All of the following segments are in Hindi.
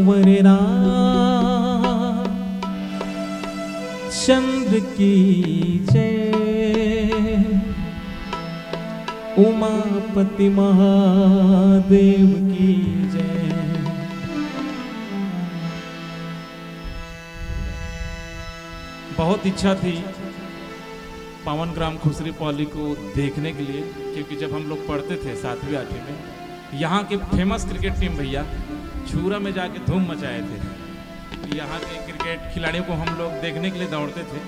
वररा चंद्र की जय, उमापति महादेव की जय। बहुत इच्छा थी पावन ग्राम खुसरी पाली को देखने के लिए, क्योंकि जब हम लोग पढ़ते थे 7वीं 8वीं में, यहाँ के फेमस क्रिकेट टीम भैया छूरा में जाके धूम मचाए थे। यहाँ के क्रिकेट खिलाड़ियों को हम लोग देखने के लिए दौड़ते थे,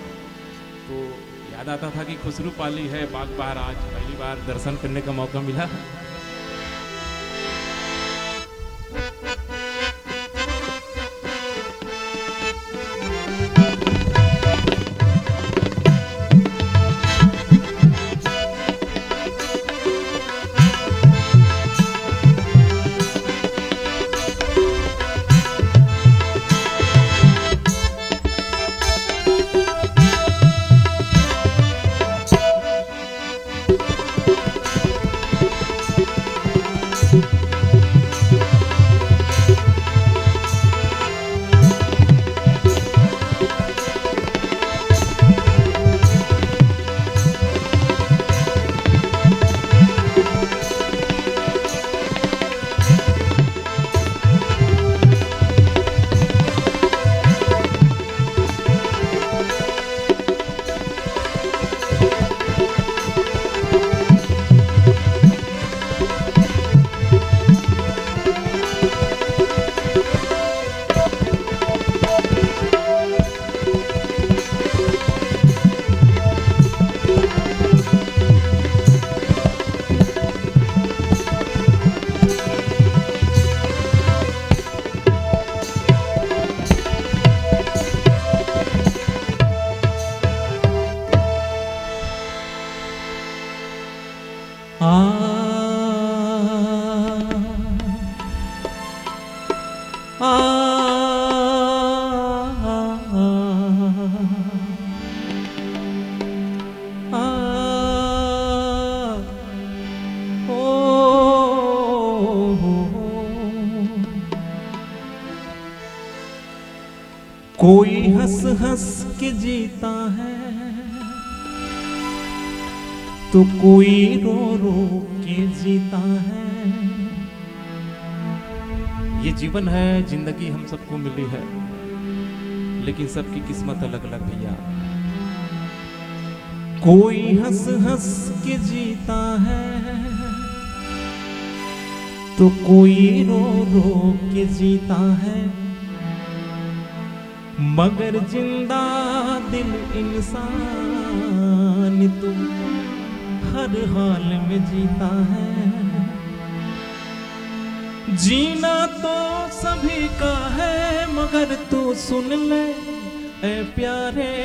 तो याद आता था कि खुसरू पाली है बाग बहार, आज पहली बार दर्शन करने का मौका मिला। कोई हंस हंस के जीता है तो कोई रो रो के जीता है। ये जीवन है, जिंदगी हम सबको मिली है, लेकिन सबकी किस्मत अलग अलग भैया। कोई हंस हंस के जीता है तो कोई रो रो के जीता है, मगर जिंदा दिल इंसान तू हर हाल में जीता है। जीना तो सभी का है, मगर तू सुन ले ऐ प्यारे,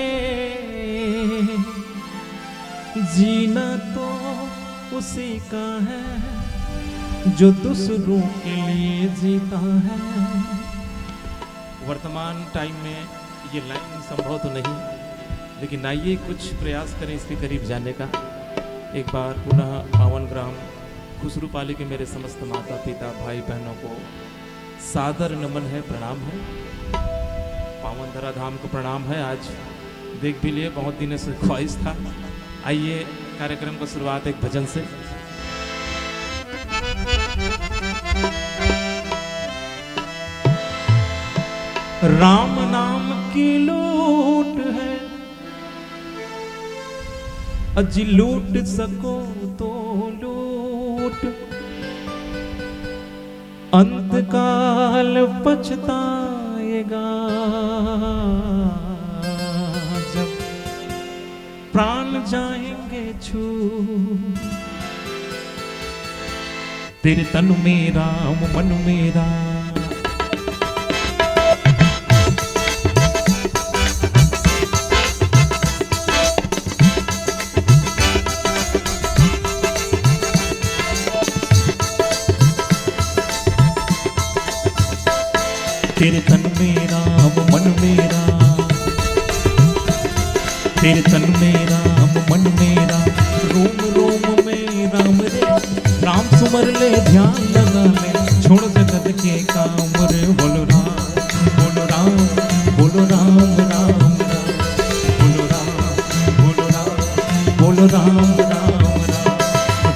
जीना तो उसी का है जो दूसरों के लिए जीता है। वर्तमान टाइम में ये लाइन संभव तो नहीं, लेकिन आइए कुछ प्रयास करें इसके करीब जाने का। एक बार पुनः पावन ग्राम खुसरू पाली के मेरे समस्त माता पिता भाई बहनों को सादर नमन है, प्रणाम है। पावन धरा धाम को प्रणाम है। आज देख भी लिए, बहुत दिनों से ख्वाहिश था। आइए कार्यक्रम को शुरुआत एक भजन से। राम नाम की लूट है, अजी लूट सको तो लूट, अंत काल पछताएगा जब प्राण जाएंगे छूट। तेरे तन मेरा मन मेरा, तेरे तन मेरा मन मेरा, तेरे तन मेरा मन मेरा, रोम रोम में राम रे, राम सुमर ले ध्यान लगा ले, छोड़ जगत के काम रे बोल राम। राम राम राम।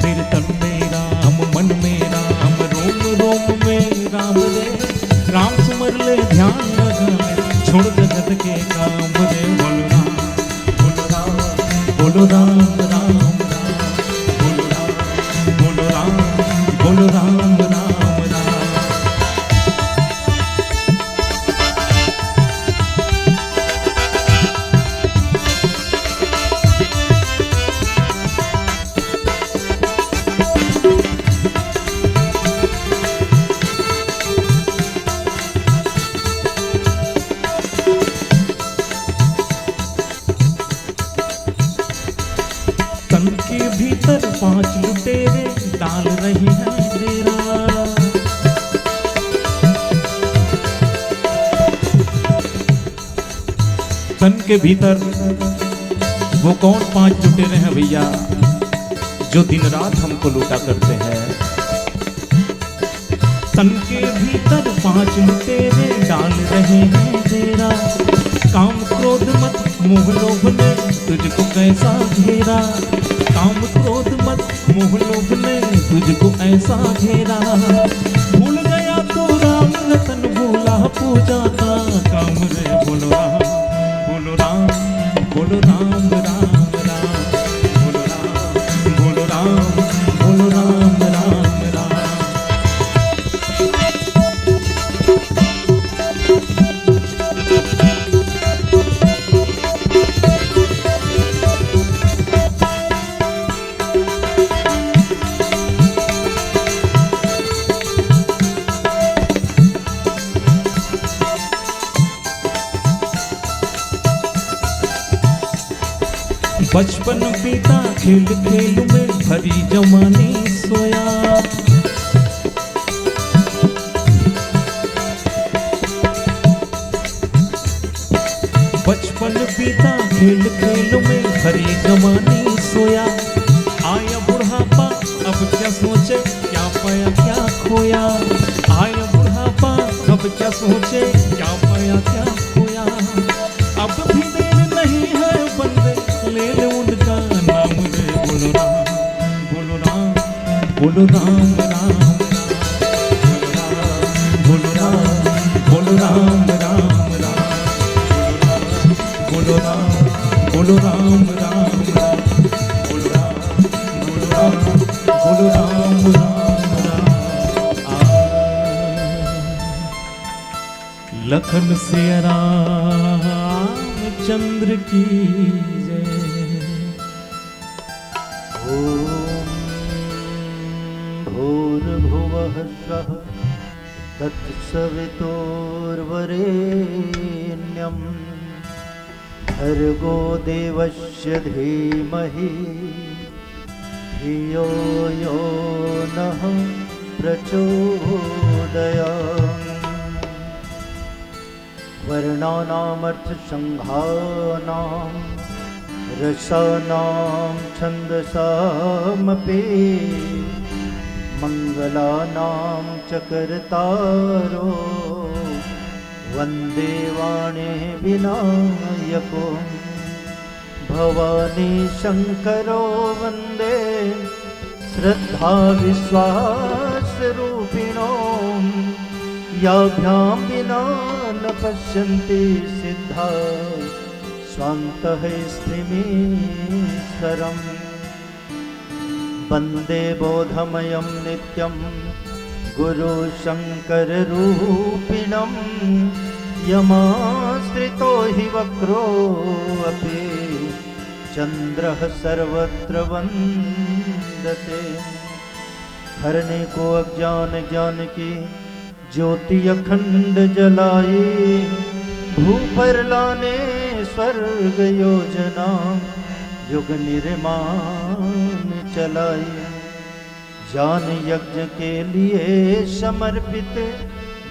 फिर तन में राम मन में राम रोम रोम में राम रे। राम सुमर ले ध्यान लगा ले छोड़ जगत के काम रे। बोलो राम बोलो राम बोलो राम राम राम। बोलो राम बोलो राम बोलो राम राम राम। तन के भीतर 5 लुटेरे डाल रही हैं डेरा। तन के भीतर वो कौन 5 लुटेरे हैं भैया जो दिन रात हमको लूटा करते हैं। तन के भीतर 5 लुटेरे डाल रहे हैं डेरा। काम क्रोध मत मोह लोभ ने तुझको कैसा घेरा। काम क्रोध मत मोह लोभ ने तुझको ऐसा घेरा। भूल गया तो राम रतन भूला पूजा का काम रे। बोलो राम बोलो राम बोलो राम राम राम। बोलो राम बोलो राम बोलो राम राम राम। बचपन बीता खेल खेल में भरी जवानी सोया। बचपन बीता खेल खेल में भरी जवानी सोया। आया बुढ़ापा अब क्या सोचे क्या पाया क्या खोया। आया बुढ़ापा अब क्या सोचे क्या पाया क्या खोया। अब भी देर नहीं है बंदे ले ले उनका नाम रे। बोलो राम बोलो राम बोलो राम राम राम। बोलो राम बोलो राम राम राम। बोलो राम बोलो राम राम राम। बोलो राम बोलो राम बोलो राम राम राम। लखन से राम चंद्र की जय। ओम भूर्भुवः स्वः तत्सवितुर्वरेण्यं भर्गो देवस्य धीमहि धियो यो नः प्रचोदयात्। वर्णानामर्थसंघानां रसानां छन्दसामपि मंगलानां च कर्तारो वन्दे वाणी विनायको। भवानी शंकरो वन्दे श्रद्धा विश्वासरूपिणो। याभ्यां विना न पश्यन्ति सिद्धा स्वान्तः स्थिमीश्वरम्। वन्दे बोधमयं नित्यं गुरु शङ्कररूपिणं। यमाश्रितो हि वक्रो अपि चन्द्रः सर्वत्र वन्दते। हरने को अज्ञान ज्ञान की ज्योति अखंड जलाए। भूपर लाने स्वर्ग योजना युग निर्माण चलाए। ज्ञान यज्ञ के लिए समर्पित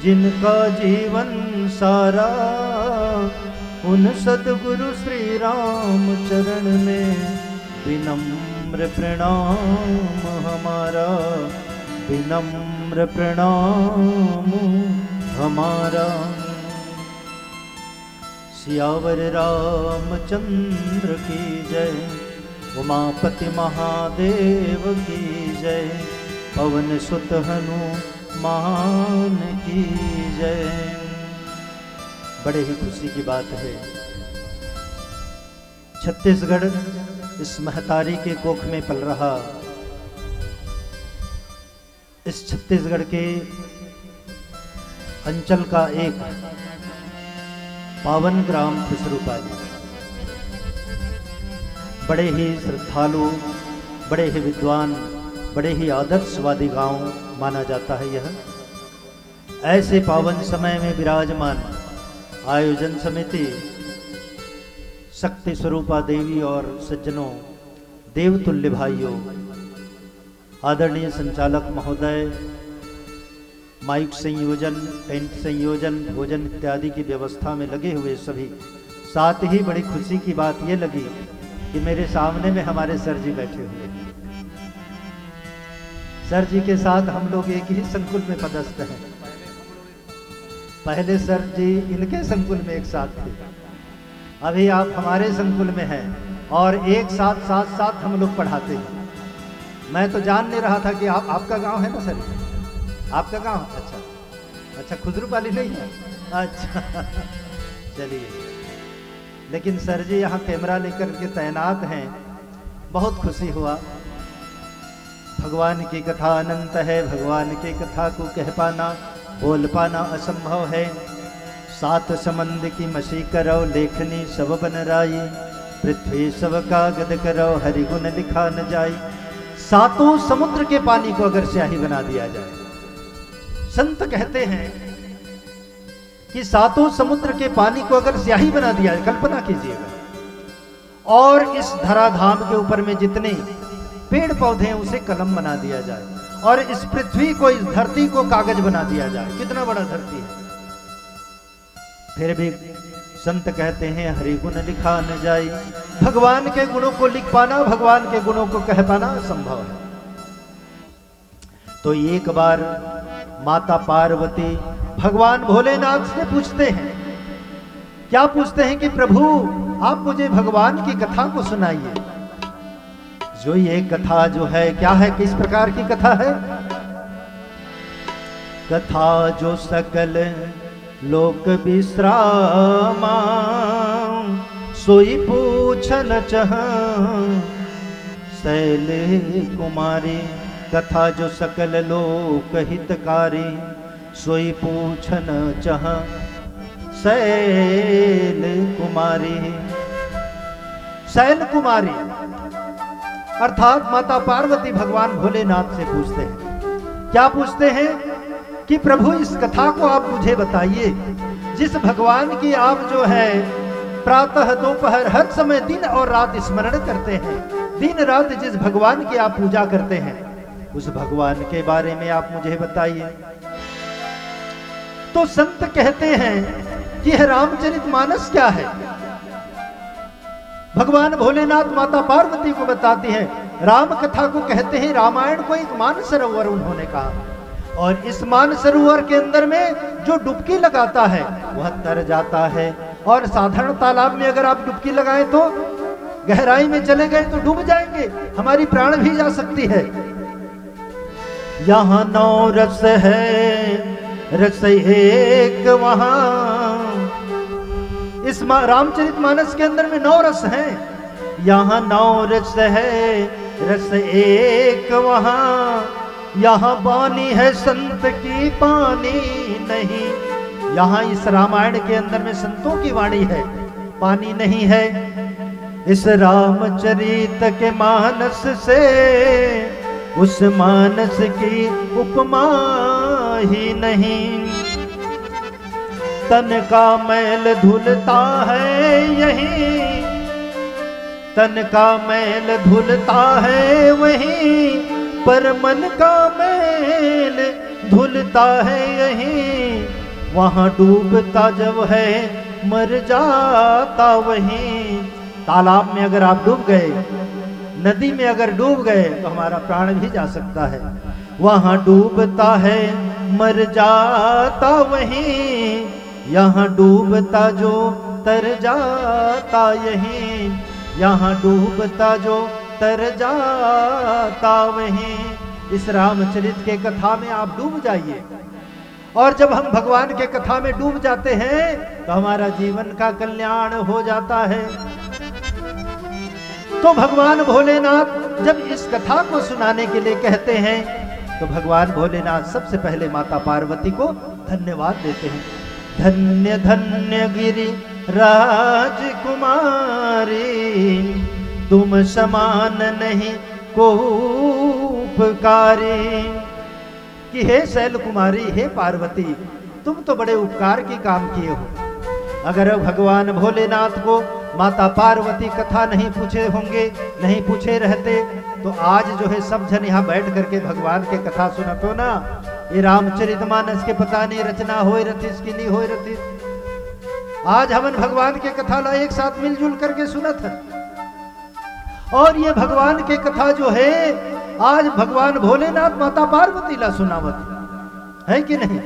जिनका जीवन सारा। उन सद्गुरु श्री राम चरण में विनम्र प्रणाम हमारा। विनम्र प्रणाम हमारा। सियावर रामचंद्र की जय। उमापति महादेव की जय, पवन सुत हनुमान की जय। बड़े ही खुशी की बात है, छत्तीसगढ़ इस महतारी के कोख में पल रहा, इस छत्तीसगढ़ के अंचल का एक पावन ग्राम खुसरूपाली, बड़े ही श्रद्धालु, बड़े ही विद्वान, बड़े ही आदर्शवादी गांव माना जाता है यह। ऐसे पावन समय में विराजमान आयोजन समिति, शक्ति स्वरूपा देवी और सज्जनों, देवतुल्य भाइयों, आदरणीय संचालक महोदय, माइक संयोजन, टेंट संयोजन, भोजन इत्यादि की व्यवस्था में लगे हुए सभी, साथ ही बड़ी खुशी की बात ये लगी कि मेरे सामने में हमारे सर जी बैठे हुए हैं। सर जी के साथ हम लोग एक ही संकुल में पदस्थ हैं। पहले सर जी इनके संकुल में एक साथ थे, अभी आप हमारे संकुल में हैं और एक साथ साथ हम लोग पढ़ाते हैं। मैं तो जान नहीं रहा था कि आपका गांव है ना सर? आपका गांव? अच्छा, खुसरूपाली नहीं है? अच्छा चलिए, लेकिन सर जी यहाँ कैमरा लेकर के तैनात हैं, बहुत खुशी हुआ। भगवान की कथा अनंत है, भगवान की कथा को कह पाना, बोल पाना असंभव है। सात समंद की मसी करो, लेखनी सब बन राई, पृथ्वी सब कागद करो, हरि गुण लिखा न जाई। सातों समुद्र के पानी को अगर स्याही बना दिया जाए, संत कहते हैं कि सातों समुद्र के पानी को अगर स्याही बना दिया जाए, कल्पना कीजिएगा, और इस धराधाम के ऊपर में जितने पेड़ पौधे हैं उसे कलम बना दिया जाए, और इस पृथ्वी को, इस धरती को कागज बना दिया जाए, कितना बड़ा धरती है, फिर भी संत कहते हैं हरि गुण लिखा न जाए। भगवान के गुणों को लिख पाना, भगवान के गुणों को कह पाना संभव है। तो एक बार माता पार्वती भगवान भोलेनाथ से पूछते हैं, क्या पूछते हैं कि प्रभु आप मुझे भगवान की कथा को सुनाइए। जो ये कथा जो है, क्या है, किस प्रकार की कथा है? कथा जो सकल लोक विश्रामा, सोई पूछन चह शैल कुमारी। कथा जो सकल लोक हितकारी, सोई पूछन चह शैल कुमारी। शैल कुमारी अर्थात माता पार्वती भगवान भोलेनाथ से पूछते हैं, क्या पूछते हैं कि प्रभु इस कथा को आप मुझे बताइए, जिस भगवान की आप जो है प्रातः दोपहर हर समय दिन और रात स्मरण करते हैं, दिन रात जिस भगवान की आप पूजा करते हैं, उस भगवान के बारे में आप मुझे बताइए। तो संत कहते हैं कि यह रामचरितमानस क्या है। भगवान भोलेनाथ माता पार्वती को बताते हैं, राम कथा को कहते हैं, रामायण को एक मानसरोवर उन्होंने कहा, और इस मानसरोवर के अंदर में जो डुबकी लगाता है वह तर जाता है, और साधारण तालाब में अगर आप डुबकी लगाएं तो गहराई में चले गए तो डूब जाएंगे, हमारी प्राण भी जा सकती है। यहाँ 9 रस है, रस एक वहां। इस रामचरितमानस के अंदर में 9 रस हैं। यहाँ 9 रस है, रस एक वहां। यहाँ पानी है संत की, पानी नहीं। यहाँ इस रामायण के अंदर में संतों की वाणी है, पानी नहीं है। इस रामचरित के मानस से उस मानस की उपमा ही नहीं। तन का मैल धुलता है यही, तन का मैल धुलता है वहीं, पर मन का मैल धुलता है यहीं। वहाँ डूबता जब है मर जाता वहीं। तालाब में अगर आप डूब गए, नदी में अगर डूब गए तो हमारा प्राण भी जा सकता है। वहाँ डूबता है मर जाता वहीं, यहाँ डूबता जो तर जाता यहीं। यहाँ डूबता जो तर जाता वहीं। इस रामचरित के कथा में आप डूब जाइए, और जब हम भगवान के कथा में डूब जाते हैं तो हमारा जीवन का कल्याण हो जाता है। तो भगवान भोलेनाथ जब इस कथा को सुनाने के लिए कहते हैं तो भगवान भोलेनाथ सबसे पहले माता पार्वती को धन्यवाद देते हैं। धन्य धन्य गिरि राजकुमारी, तुम समान नहीं को उपकारी। कि हे शैल कुमारी, हे पार्वती, तुम तो बड़े उपकार की काम किए हो। अगर भगवान भोलेनाथ को माता पार्वती कथा नहीं पूछे होंगे, नहीं पूछे रहते, तो आज जो है सब जन यहाँ बैठ करके भगवान के कथा सुनतो ना। ये रामचरितमानस के पता नहीं रचना होए रथिस की नहीं होए रथिस। आज हमन भगवान के कथा ला एक साथ मिलजुल करके सुनत है। और ये भगवान के कथा जो है आज भगवान भोलेनाथ माता पार्वती ला सुनावत है कि नहीं।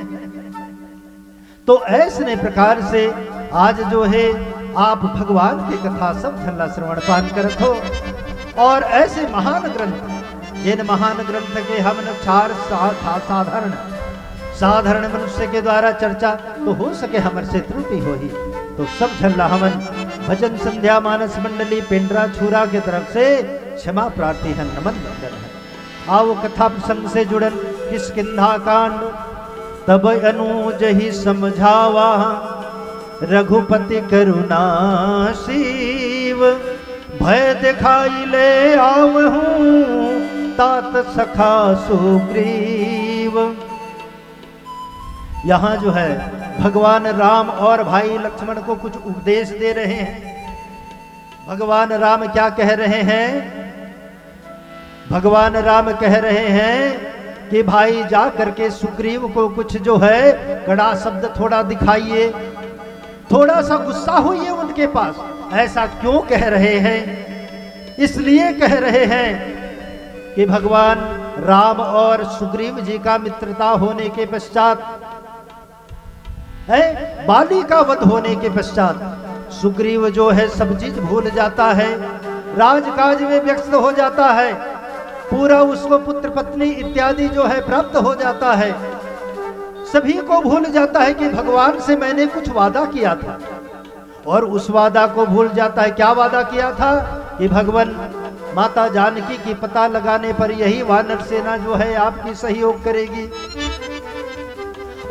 तो ऐसे प्रकार से आज जो है आप भगवान की कथा सब धनला श्रवण पान करत हो। और ऐसे महान ग्रंथ, जिन महान ग्रंथ के हम चार साधारण मनुष्य के द्वारा चर्चा तो हो सके हमर से त्रुटि हो ही, तो सब झल्ला हमन भजन संध्या मानस मंडली पेंड्रा छुरा के तरफ से क्षमा प्रार्थी है, नमन बंदन है। आओ कथा प्रसंग से जुड़न किष्किंधा कांड तब अनुज ही समझावा, रघुपति करुणा शिव भय दिखाई ले आवहूं, तात सखा सुग्रीव। यहाँ जो है भगवान राम और भाई लक्ष्मण को कुछ उपदेश दे रहे हैं। भगवान राम क्या कह रहे हैं? भगवान राम कह रहे हैं कि भाई जा करके सुग्रीव को कुछ जो है कड़ा शब्द थोड़ा दिखाइए, थोड़ा सा गुस्सा होइए उनके पास। ऐसा क्यों कह रहे हैं? इसलिए कह रहे हैं कि भगवान राम और सुग्रीव जी का मित्रता होने के पश्चात है, बाली का वध होने के पश्चात सुग्रीव जो है सब चीज भूल जाता है, राजकाज में व्यस्त हो जाता है, पूरा उसको पुत्र पत्नी इत्यादि जो है प्राप्त हो जाता है, सभी को भूल जाता है कि भगवान से मैंने कुछ वादा किया था। और उस वादा को भूल जाता है। क्या वादा किया था? कि भगवान माता जानकी की पता लगाने पर यही वानर सेना जो है आपकी सहयोग करेगी,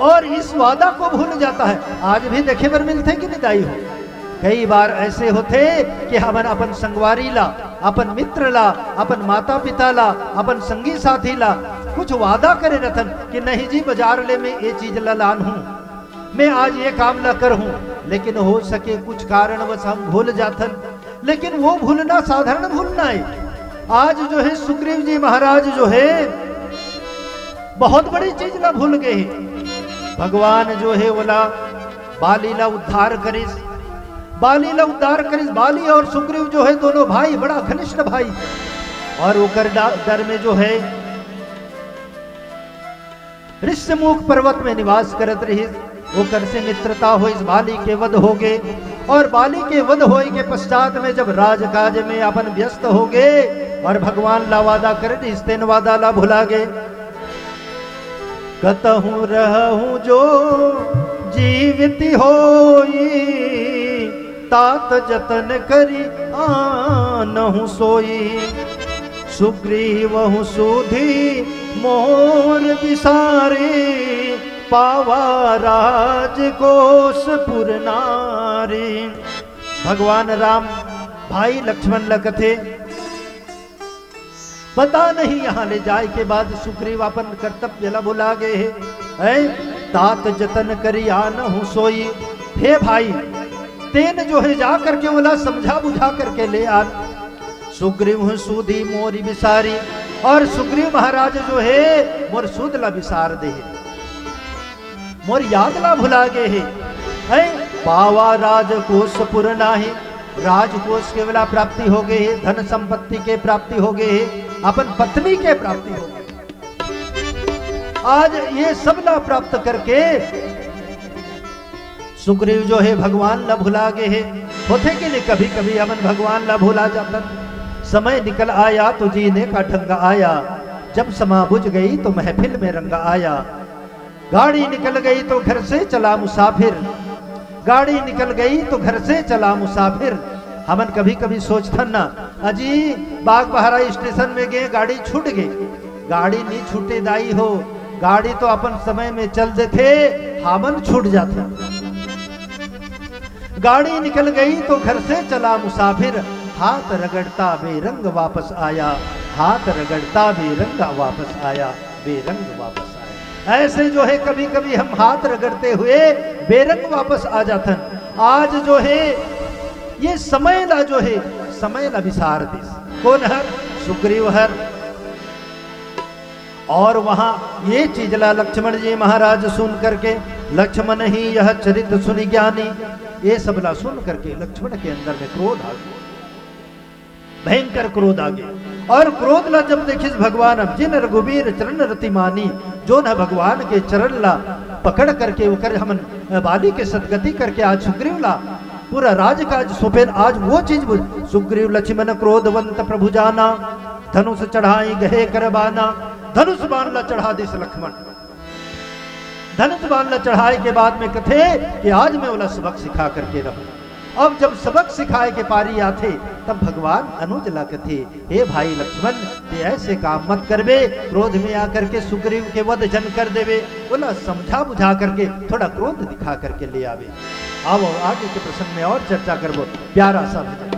और इस वादा को भूल जाता है। आज भी देखे बर मिलते कि निदाई हो, कई बार ऐसे होते कि हमन अपन संगवारी ला, अपन मित्र ला, अपन माता पिता ला, अपन संगी साथी ला कुछ वादा करे रतन कि नहीं जी बाजार ले मैं ये चीज ला लान हूं, मैं आज ये काम ला कर हूं, लेकिन हो सके कुछ कारणवश हम भूल जाथन। लेकिन वो भूलना साधारण भूलना है। आज जो है सुग्रीव जी महाराज जो है बहुत बड़ी चीज ला भूल गए। भगवान जो है बोला बाली ला उद्धार करिस, बाली ला उद्धार करिस। बाली और सुग्रीव जो है दोनों भाई, बड़ा घनिष्ठ भाई, और वो डर में जो है ऋष्यमुख पर्वत में निवास करत रही। वो कर से मित्रता हो, इस बाली के वध हो गए। और बाली के वध होए के पश्चात में जब राजकाज में अपन व्यस्त हो गए और भगवान ला वादा करे, इस तेन वादा ला भुला गए। कतहूं रहूं जो जीवित होई, तात जतन करी आनहु सोई। सुग्रीवहु सुधी मोर विसारे, पावा राजकोष पुर नारी। भगवान राम भाई लक्ष्मण लखते, पता नहीं यहाँ ले जाए के बाद सुग्रीव अपन कर्तव्य ला भुला गए है। तात जतन करी आनहु सोई। हे भाई तेन जो है जा करके बोला समझा बुझा करके ले आन। सुग्रीव सूदी मोरी विसारी। और सुग्रीव महाराज जो है मोर सुध ला विसार दे, मोर याद ला भुला गए है। पावा राजकोष पुर नाही। राजकोष के वेला प्राप्ति हो गए है, धन संपत्ति के प्राप्ति हो गए है, अपन पत्नी के प्राप्ति हो गए। आज ये सब ला प्राप्त करके सुग्रीव जो है भगवान ला भुला गए है। होते कि नहीं कभी कभी हमन भगवान ला भुला जाता। समय निकल आया तो जीने का ढंग आया, जब समा बुझ गई तो महफिल में रंग आया। गाड़ी निकल गई तो घर से चला मुसाफिर, गाड़ी निकल गई तो घर से चला मुसाफिर। हमन कभी कभी सोचथन ना, अजी बाग बहरा स्टेशन में गए गाड़ी छूट गई, गाड़ी नहीं छूटे दाई हो, गाड़ी तो अपन समय में चल देते, हमन छूट जाते। गाड़ी निकल गई तो घर से चला मुसाफिर, हाथ रगड़ता बेरंग वापस आया, हाथ रगड़ता बेरंग वापस आया, बेरंग वापस आया। ऐसे जो है कभी कभी हम हाथ रगड़ते हुए बेरंग वापस आ जाते हैं। आज जो है ये समय ला जो है समय ला विसार दिस, कौन हर सुग्रीव हर। और वहां ये चीज ला लक्ष्मण जी महाराज सुन करके, लक्ष्मण ही यह चरित सुनि ज्ञानी, ये सब ला सुन करके लक्ष्मण के अंदर में क्रोध आ गया, भयंकर क्रोध आ गया। और क्रोध ला जब देखिस भगवान, अब जिन रघुवीर चरण रति मानी, जो न भगवान के चरण ला पकड़ करके उकर हमन बाली के सदगति करके आज सुग्रीव ला पूरा राजकाज सुपेन, आज वो चीज सुग्रीव लक्ष्मण क्रोधवंत प्रभु जाना, धनुष चढ़ाई गहे करबाना। धनुष बाण ला चढ़ा दिस लक्ष्मण, धनुष बाण ला चढ़ाए के बाद में कथे कि आज मैं वाला सबक सिखा करके रहूं। अब जब सबक सिखाए के पारी आथे तब भगवान अनुज ला कथे, हे भाई लक्ष्मण ते ऐसे काम मत करबे, क्रोध में आकर के सुग्रीव के वध जन कर देवे, बोला समझा बुझा करके थोड़ा क्रोध दिखा करके ले आवे। आओ आगे के प्रसंग में और चर्चा करबो, प्यारा सा भजन।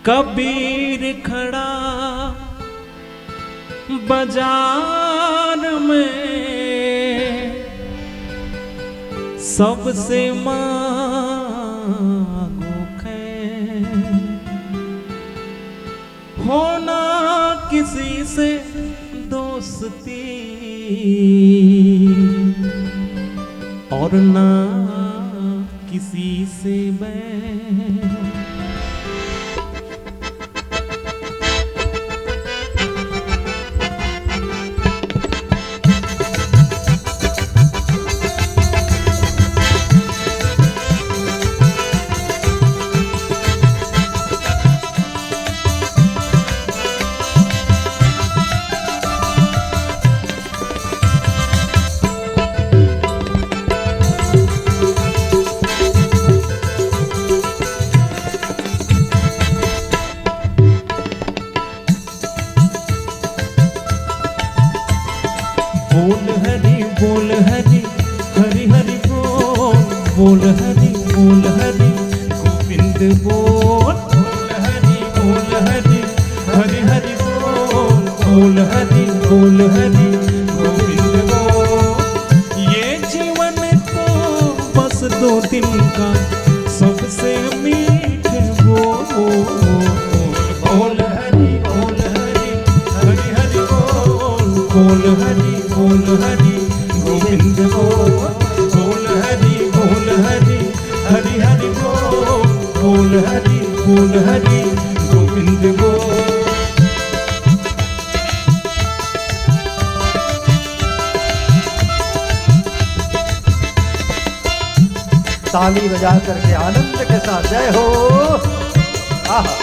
कबीर खड़ा बाजार में, सबसे मांगो खैर, होना किसी से दोस्ती और ना किसी से बैर। बोल हरि हरि हरि बोल, बोल हरि गोविंद बोल, बोल हरि हरि हरि बोल, बोल हरि गोविंद बोल। ये जीवन तो बस 2 दिन का सबसे मीठे बोल, बोल हरि हरि बोल, बोल हरि गोविंद बोल, बोल हरि हरि बोल, बोल हरि गोविंद बोल। ताली बजा करके आनंद के साथ जय हो। आहा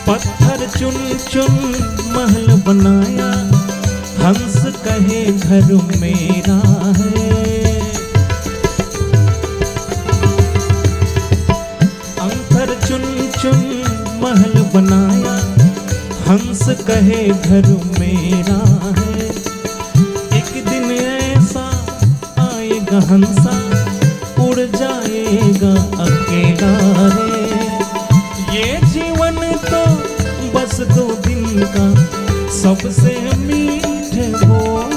पत्थर चुन चुन महल बनाया, हंस कहे घर मेरा है। अंतर चुन चुन महल बनाया, हंस कहे घर मेरा है। एक दिन ऐसा आएगा हंसा, उड़ जाएगा अकेला रे। ये जीवन तो बस 2 दिन का सबसे मीठे बोल,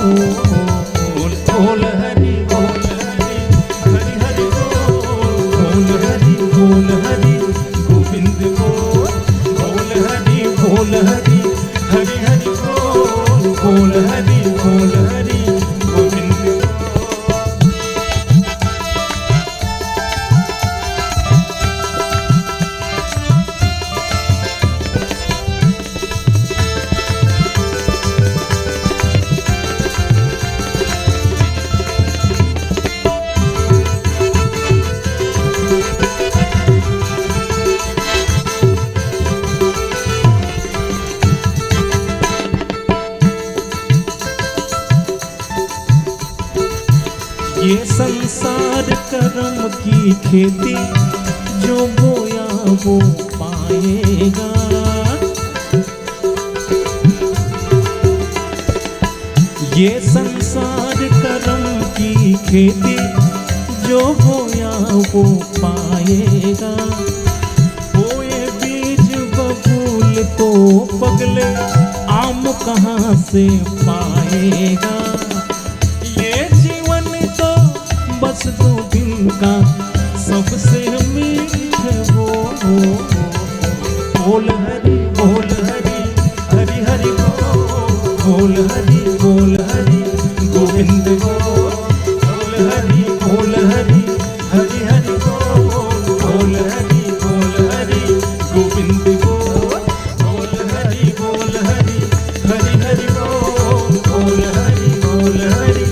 बोल हरि हरि हरि बोल हरि गोविंद ये संसार कर्म की खेती, जो बोया वो पाएगा। ये संसार कर्म की खेती, जो बोया वो पाएगा। बोए बीज बबूल तो पगले आम कहाँ से पाएगा। बस दो दिन का सबसे मीठे बोल हरि हरि हरि बोल हरि गोविंद बोल हरि हरि हरि बोल हरि गोविंद बोल हरि हरि हरि बोल हरि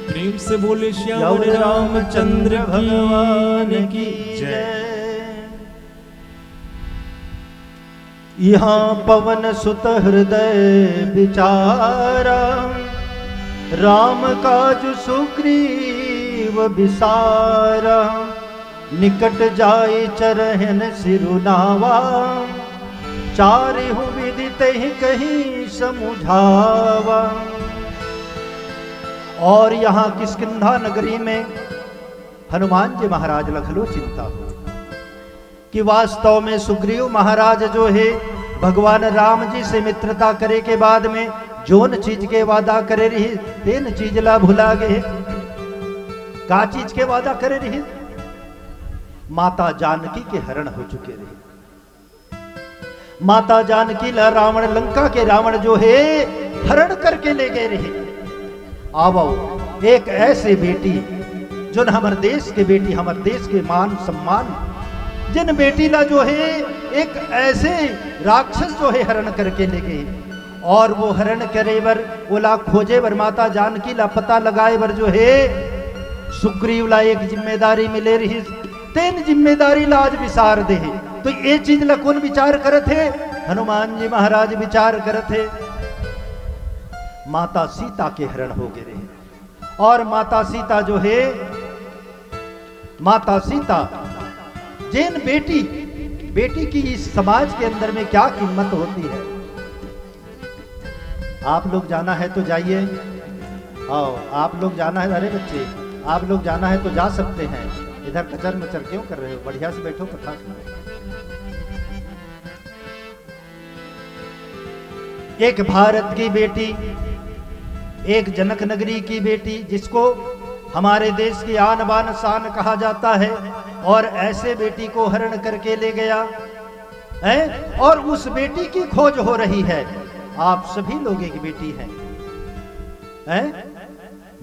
गोविंद से बोले श्याम रामचंद्र भगवान की जय। यहाँ पवन सुत हृदय विचारा, राम काज सुग्रीव बिसारा। निकट जाय चरहन सिरुनावा, चारिहु विदित ही कहीं समुझावा। और यहाँ किष्किंधा नगरी में हनुमान जी महाराज लखलो चिंता हो कि वास्तव में सुग्रीव महाराज जो है भगवान राम जी से मित्रता करे के बाद में जोन चीज के वादा करे रही, तेन चीज ला भुला गए। का चीज के वादा करे रही? माता जानकी के हरण हो चुके रहे। माता जानकी ला रावण, लंका के रावण जो है हरण करके ले गए रहे। आवो एक ऐसे बेटी जो न हमारे देश के बेटी, हमारे देश के मान सम्मान, जिन बेटी ला जो है एक ऐसे राक्षस जो है हरण करके ले गए। और वो हरण करे बर, ओला खोजे बर, माता जानकी ला पता लगाए बर जो है सुग्रीव ला एक जिम्मेदारी मिले रही। तेन जिम्मेदारी ला आज विसार दे। तो ये चीज ला कौन विचार करत है? हनुमान जी महाराज विचार करत है। माता सीता के हरण हो गए रहे। और माता सीता जो है, माता सीता जिन बेटी की इस समाज के अंदर में क्या कीमत होती है। आप लोग जाना है तो जाइए। आओ आप लोग जाना है, अरे बच्चे आप लोग जाना है तो जा सकते हैं। इधर कचर मचर क्यों कर रहे हो? बढ़िया से बैठो, कथा सुनो। एक भारत की बेटी, एक जनक नगरी की बेटी, जिसको हमारे देश की आन बान शान कहा जाता है, और ऐसे बेटी को हरण करके ले गया है। और उस बेटी की खोज हो रही है। आप सभी लोग एक बेटी हैं, हैं?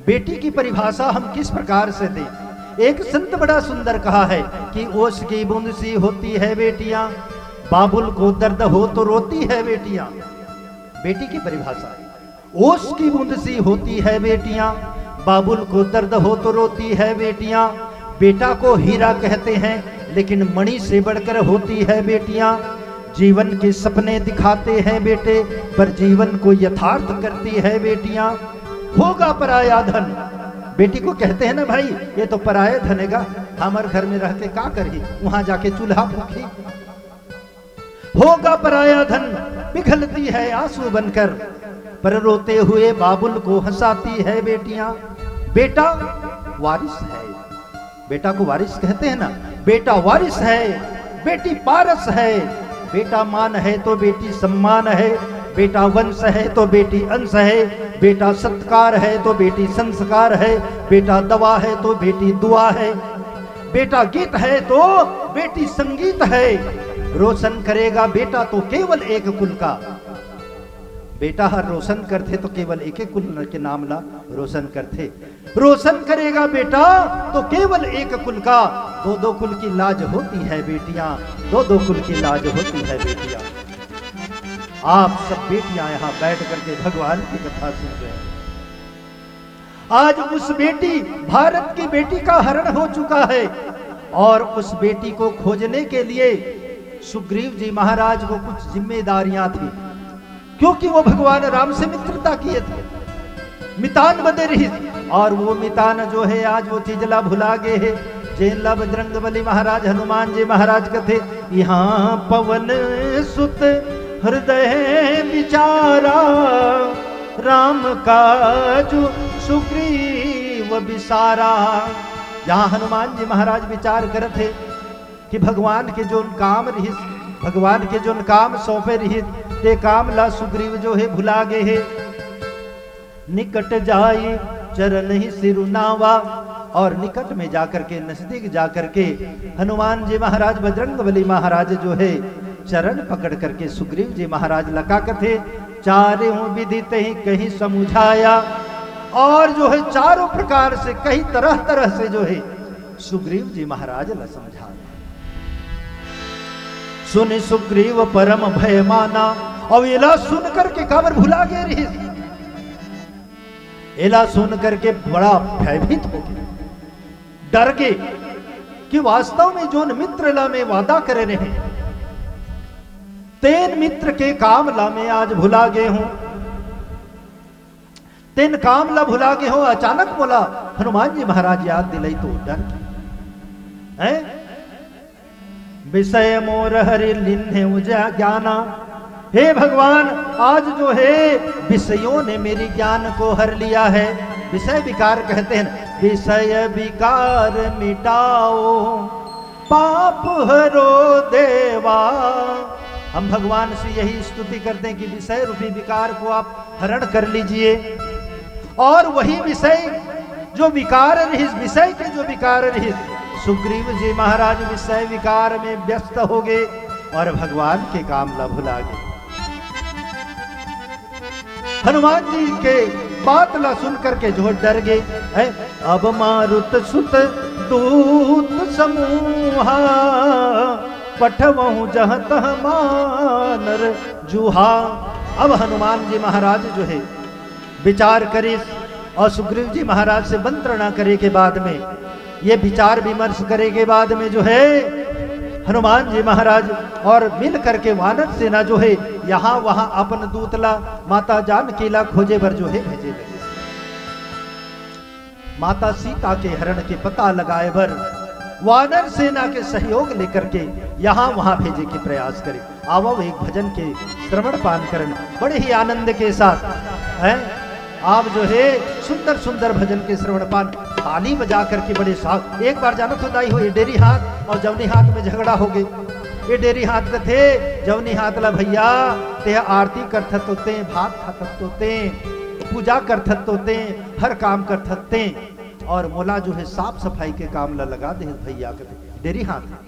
बेटी की परिभाषा हम किस प्रकार से दें? एक संत बड़ा सुंदर कहा है कि ओस की बूंद सी होती है बेटियां, बाबुल को दर्द हो तो रोती है बेटियां। बेटी की परिभाषा है, ओस की बूंद सी होती है बेटियां, बाबुल को दर्द हो तो रोती है बेटियां। बेटा को हीरा कहते हैं, लेकिन मणि से बढ़कर होती है बेटियां। जीवन के सपने दिखाते हैं बेटे, पर जीवन को यथार्थ करती है बेटियां। होगा पराया धन, बेटी को कहते हैं ना भाई ये तो पराया धन हैगा, हमारे घर में रह के का करी, वहां जाके चूल्हा फूकी। होगा पराया धन, पिघलती है आंसू बनकर, पर रोते हुए बाबुल को हंसाती है बेटियां। बेटा वारिस है, बेटा को वारिस कहते हैं ना, बेटा वारिस है, बेटी पारस है। बेटा मान है तो बेटी सम्मान है, बेटा वंश है तो बेटी अंश है। बेटा सत्कार है तो बेटी संस्कार है, बेटा दवा है तो बेटी दुआ है, बेटा गीत है तो बेटी संगीत है। रोशन करेगा बेटा तो केवल एक कुल का, बेटा हर रोशन करते तो केवल एक एक कुल के नाम ला रोशन करते। रोशन करेगा बेटा तो केवल एक कुल का, दो दो कुल की लाज होती है बेटियां, दो दो कुल की लाज होती है बेटियां। आप सब बेटियां यहां बैठ करके भगवान की कथा सुन रहे हैं। आज उस बेटी, भारत की बेटी का हरण हो चुका है और उस बेटी को खोजने के लिए सुग्रीव जी महाराज को कुछ जिम्मेदारियां थी, क्योंकि वो भगवान राम से मित्रता किए थे, मितान बदे रही। और वो मितान जो है आज वो चीजला भुला गए है। जेनला बजरंग बली महाराज, हनुमान जी महाराज कथे, यहाँ पवन सुत हृदय विचारा, राम काज सुग्रीव बिसारा। जहां हनुमान जी महाराज विचार करत थे कि भगवान के जो काम रही, भगवान के जो काम सौंपे रही, ते काम ला सुग्रीव जो है भुला गए है। निकट जाई चरण ही सिरुनावा, और निकट में जाकर के, नजदीक जाकर के हनुमान जी महाराज, बजरंग बली महाराज जो है चरण पकड़ करके सुग्रीव जी महाराज लगा कथे, चारों विदित ही कहीं समझाया। और जो है चारों प्रकार से, कई तरह तरह से जो है सुग्रीव जी महाराज ला समझाया। सुन सुग्रीव परम भय माना, और एला सुन करके काबर भुला गए रही, एला सुन करके बड़ा भयभीत हो गए, डर गए कि वास्तव में जो मित्र ला में वादा करे रहे, तेन मित्र के काम ला में आज भुला गए हूं, तेन काम ला भुला गए हो। अचानक बोला हनुमान जी महाराज याद दिलाई तो डर है। विषय मोर हरि लिन्हे उजा ज्ञाना, हे भगवान आज जो है विषयों ने मेरी ज्ञान को हर लिया है। विषय विकार कहते हैं, विषय विकार मिटाओ पाप हरो देवा। हम भगवान से यही स्तुति करते हैं कि विषय रूपी विकार को आप हरण कर लीजिए, और वही विषय जो विकार रहित, विषय के जो विकार रहित, सुग्रीव जी महाराज विषय विकार में व्यस्त हो गए और भगवान के काम ला भुला गए। हनुमान जी के बात ला सुन करके जो डर गए है। अब मारुत सुत दूत समूहा, पठवहु जह तह मानर जूहा। अब हनुमान जी महाराज जो है विचार करे, और सुग्रीव जी महाराज से मंत्रणा करे के बाद में, ये विचार विमर्श करे के बाद में जो है हनुमान जी महाराज और मिल करके वानर सेना जो है यहाँ वहां अपन दूतला माता जानकी ला खोजे बर जो है भेजे लगे। माता सीता के हरण के पता लगाए बर वानर सेना के सहयोग लेकर के यहाँ वहां भेजे के प्रयास करे। आवो एक भजन के श्रवण पान करन बड़े ही आनंद के साथ है। आप जो है सुंदर सुंदर भजन के श्रवण पान, ताली बजा करके बड़े साथ। एक बार जानो तो दाई हो, ये डेरी हाथ और जवनी हाथ में झगड़ा हो गए। ये डेरी हाथ का थे, जवनी हाथ ला भैया ते आरती करथत होते, भात खातत होते, पूजा करथत होते, हर काम करथत ते, और मोला जो है साफ सफाई के काम ला लगा दे भैया के डेरी हाथ है।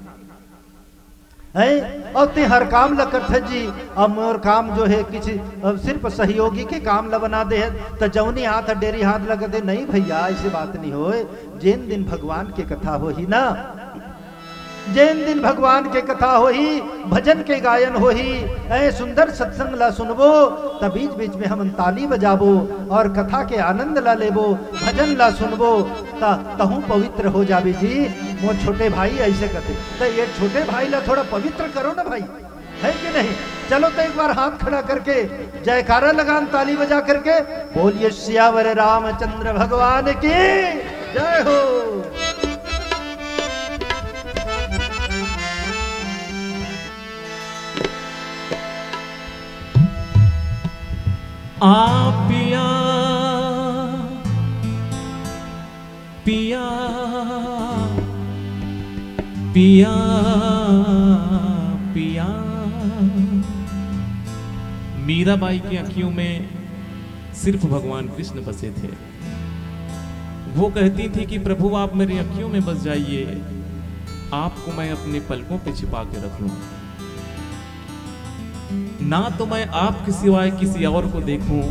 और ते हर काम ला करथत जी, अब मोर काम जो है किसी सिर्फ सहयोगी के काम ला बना दे, तो जवनी हाथ डेरी हाथ लगा दे। नहीं भैया ऐसी बात नहीं हो। जिन दिन भगवान के कथा हो ही ना, जिन दिन भगवान के कथा हो ही, भजन के गायन हो ही, ऐ सुंदर सत्संग ला सुनबो, तब बीच बीच में हम ताली बजाबो और कथा के आनंद ला लेबो, भजन ला सुनबो, तहु पवित्र हो जाबे जी। वो छोटे भाई ऐसे कहते, तो ये छोटे भाई ला थोड़ा पवित्र करो ना भाई, है कि नहीं। चलो तो एक बार हाथ खड़ा करके जयकारा लगान, ताली बजा करके बोलिए सियावर रामचंद्र भगवान की जय हो। पिया पिया पिया पिया। मीराबाई की आंखों में सिर्फ भगवान कृष्ण बसे थे। वो कहती थी कि प्रभु आप मेरी अखियों में बस जाइए, आपको मैं अपने पलकों पे छिपा के रख लूं, ना तो मैं आपके सिवाय किसी और को देखूं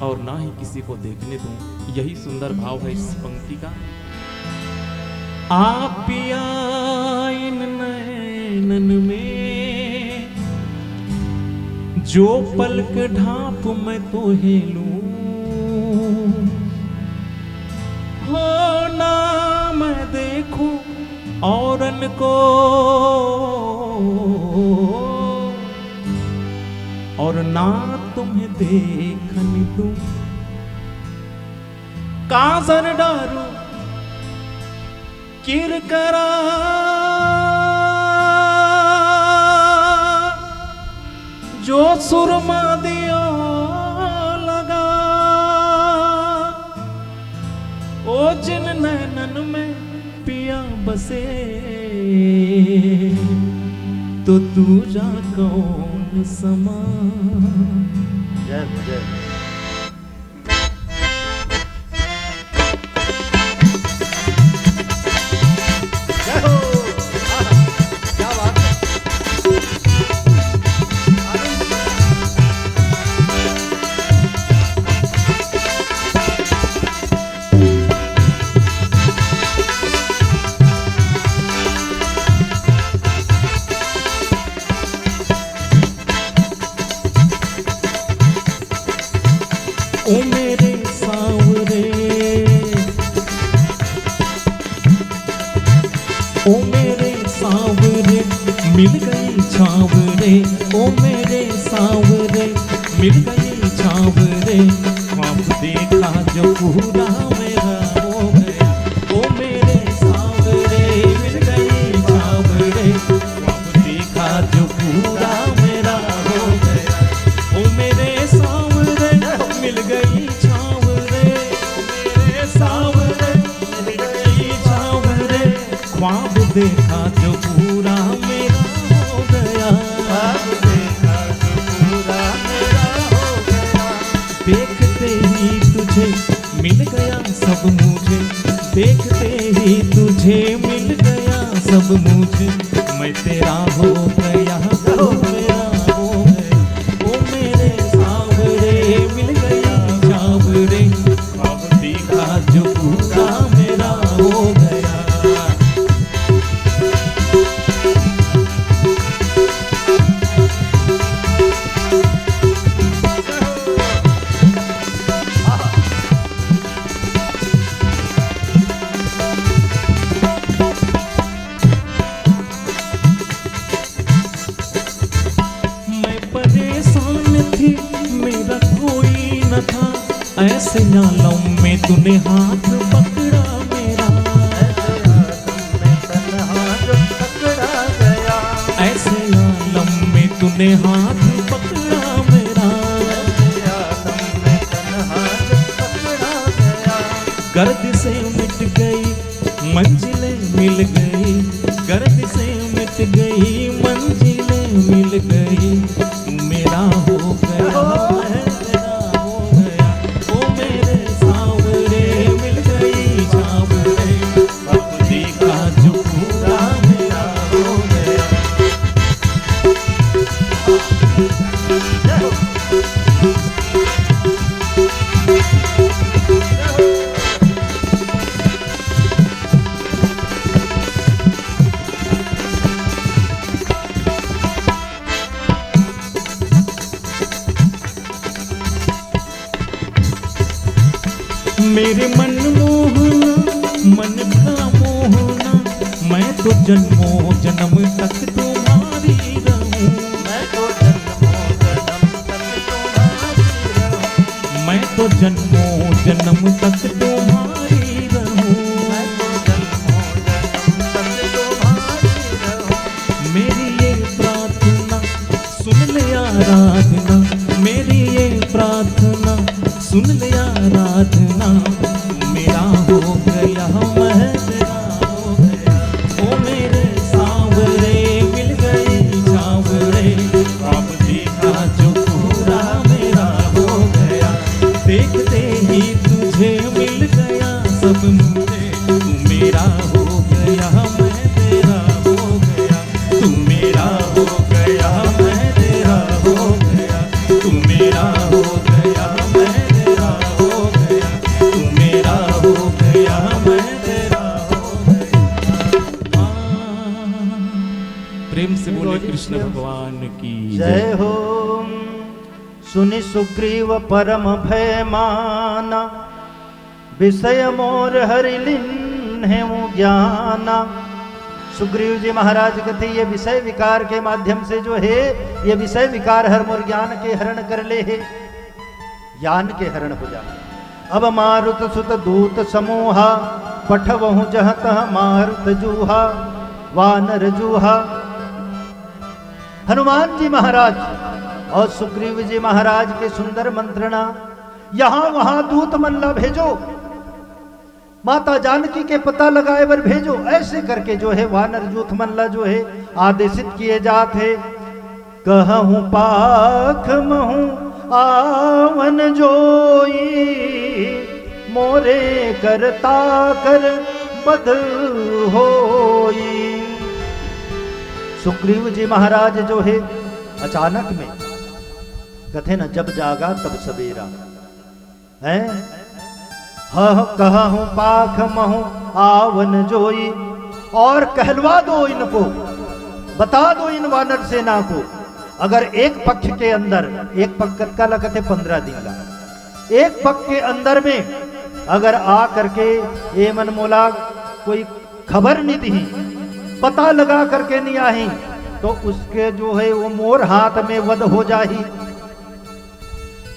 और ना ही किसी को देखने दूं। यही सुंदर भाव है इस पंक्ति का। आप पिया इन नैनन में जो पलक ढाप मैं तो हेलूं, हो ना मैं देखूं औरन को और ना तुम्हें देखन दूं, काजर डारू किर करा जो सुरमा दियो लगा, ओ जिन नैनन में पिया बसे तो तू जा कौन समा। जय जय। ओ मेरे सांवरे, ओ मेरे सांवरे मिल गई छावरे, ओ मेरे सांवरे मिल गई छावरे, ख्वाब देखा जो पूरा मेरा हो गया। ओ मेरे सांवरे मिल गई छावरे, ख्वाब देखा जो पूरा मेरा हो गया। ओ मेरे सांवरे मिल गई छावरे, मेरे सांवरे मिल गई छावरे, ख्वाब देखा जो पूरा मेरा हो गया। ख्वाब देखा जो पूरा मेरा हो गया। देखते ही तुझे मिल गया सब मुझे, देखते ही तुझे मिल गया सब मुझे, मैं तेरा हो गया तू मेरा हो गया। ओ मेरे सांवरे मिल गई छावरे, ख्वाब देखा जो पूरा मेरा हो गया। मैं परेशान थी मेरा कोई न था, ऐसे आलम में तूने हाथ पकड़ा मेरा, ऐसे आलम में तूने हाथ पकड़ा मेरा, गर्द से मिट गई मंजिलें मिल गई, गर्द से मिट गई मंजिलें मिल गई, तू मेरा हो गया मैं तेरा हो गया। ओ मेरे सांवरे मिल गई छावरे, अब देखा जो पूरा मेरा हो गया। मेरे मन मोहना मन का मोहना, मैं तो जन्मों जन्म तक तुम्हारी रहूं, मैं तो जन्मों जन्म तक तुम्हारी रहूं, मैं तो जन्मों जन्म तक तुम्हारी रहूं, मैं तो जन्मों जन्म तक तुम्हारी रहूं। मेरी ये प्रार्थना सुन ले आराधना, मेरी ये प्रार्थना सुन ले आराधना, मेरा हो गया मैं तेरा हो गया। ओ मेरे सांवरे मिल गई छावरे, ख्वाब देखा जो पूरा मेरा हो गया। कृष्ण भगवान की जय हो। सुनि सुग्रीव परम भय माना, विषय मोर हरि लिन्हे ज्ञाना। सुग्रीव जी महाराज कहते ये विषय विकार के माध्यम से जो है ये विषय विकार हर मोर ज्ञान के हरण कर ले है, ज्ञान के हरण हो जा। अब मारुत सुत दूत समूहा, पठवहु जह तह मारुत जूहा, वानर जूहा। हनुमान जी महाराज और सुग्रीव जी महाराज के सुंदर मंत्रणा, यहां वहां दूत मल्ला भेजो, माता जानकी के पता लगाए बर भेजो, ऐसे करके जो है वानर जूथ मल्ला जो है आदेशित किए जाते। कहूं पाख महूं आवन जोई, मोरे करता कर बध होई। सुग्रीव जी महाराज जो है अचानक में कहते ना जब जागा तब सवेरा है, कहूं पाख महूं आवन जोई, और कहलवा दो इनको, बता दो इन वानर सेना को, अगर एक पक्ष के अंदर, एक पक्ष का लगते 15 दिन का, एक पक्ष के अंदर में अगर आ करके ये मन मोला कोई खबर नहीं दी, पता लगा करके नहीं आई, तो उसके जो है वो मोर हाथ में वध हो जाही।